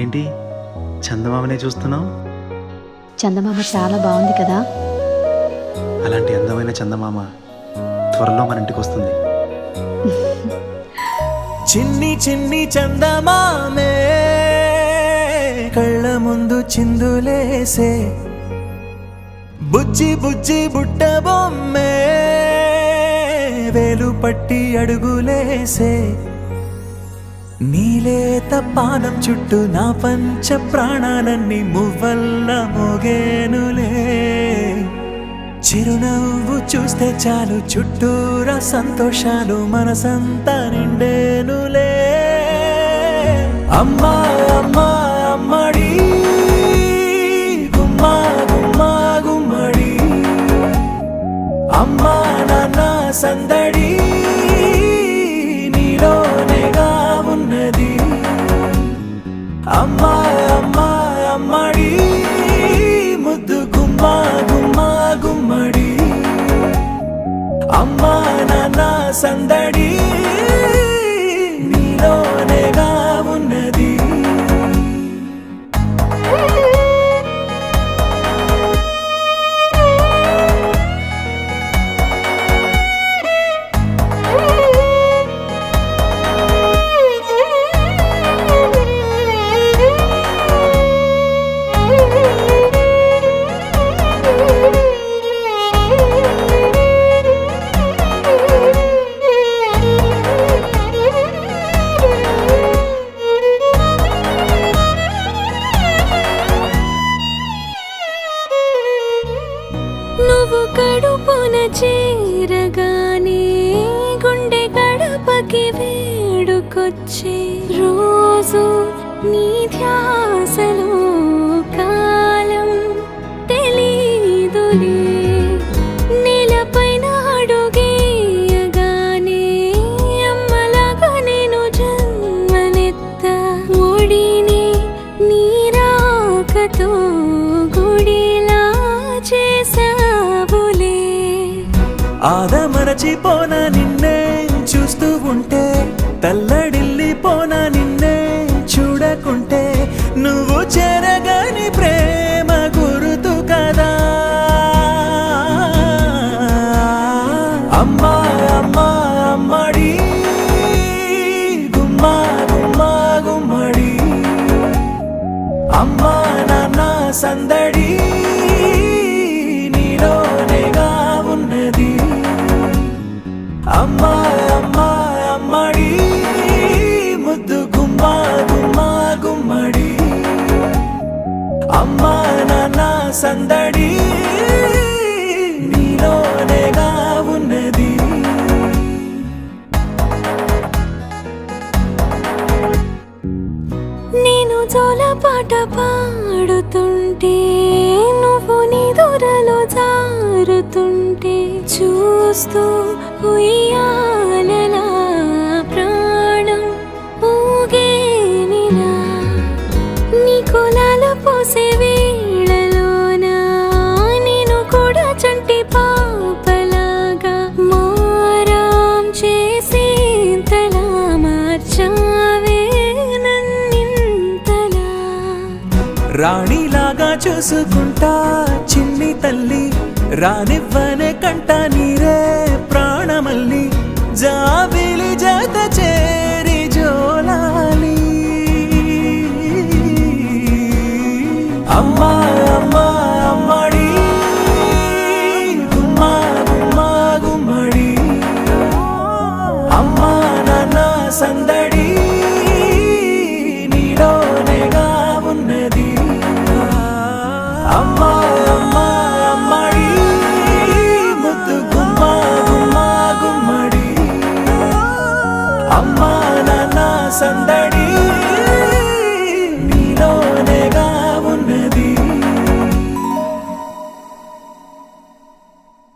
ఏంటి చందమామనే చూస్తున్నావు? చందమామ చాలా బాగుంది కదా. అలాంటి అందమైన చందమామ త్వరలో మన ఇంటికి వస్తుంది. చిన్ని చిన్ని చందమామే కళ్ళ ముందు చిందులేసే, బుజ్జి బుజ్జి బుట్ట బొమ్మే వేలు పట్టి అడుగులేసే, నీలేత పానం చుట్టూ నా పంచ ప్రాణాలన్నీ మువ్వల్ల మోగేనులే. చిరునవ్వు చూస్తే చాలు చుట్టూరా సంతోషాలు మనసంతా నిండేనులే. అమ్మా అమ్మా అమ్మడి గుమ్మా గుమ్మా గుమ్మడి, అమ్మా నాన్న సందడి నీలోనేగా ఉన్నది. అమ్మా అమ్మా అమ్మడి ముద్దు గుమ్మా గుమ్మా గుమ్మడి, అమ్మా నాన్న సందడి నీలోనేగా ఉన్నది. నువ్వు కడుపున చేరగానే గుండె గడపకి వేడుకొచ్చే, రోజు నీ ధ్యాసలో కాలం తెలీదులే. నేలపైన అడుగేయగానే అమ్మలాగా నేను జన్మనెత్త, ఒడిని నీ రాకతో గుడిలా చేసావులే. ఆదమరచిపోన నిన్నే చూస్తూ ఉంటే, తల్లడిల్లిపోన నిన్నే చూడకుంటే, నువ్వు చెరగని ప్రేమ గురుతు కదా. అమ్మా అమ్మా అమ్మడి గుమ్మా గుమ్మా గుమ్మడి, అమ్మా నాన్న సందడి నీలోనేగా ఉన్నది. అమ్మా అమ్మా అమ్మడి ముద్దు గుమ్మా గుమ్మా గుమ్మడి, అమ్మా నాన్న సందడి నీలోనేగా ఉన్నది. నేను జోలపాట పాడుతుంటే, నువ్వు నీ దూరలో జారుతుంటే, చూస్తూ ఉయ్యాలలా ప్రాణం ఊగేనిలా. నీ కులాల పోసే వేళలోనా నేను కూడా చంటి పాపలాగా మారాం చేసేంతలా మార్చావే నన్నింతలా. రాణిలాగా చూసుకుంటా చిన్ని తల్లి, రానివ్వనే కంట నీరే ప్రాణమల్లి, జాబిలి జత చేరి జోలాలి. అమ్మా అమ్మా అమ్మడి గుమ్మా గుమ్మా గుమ్మడి, అమ్మా నాన్న సందడి నీలోనేగా ఉన్నది. అమ్మా అమ్మా అమ్మడి ముద్దు గుమ్మా గుమ్మా గుమ్మడి, అమ్మా నాన్న సందడి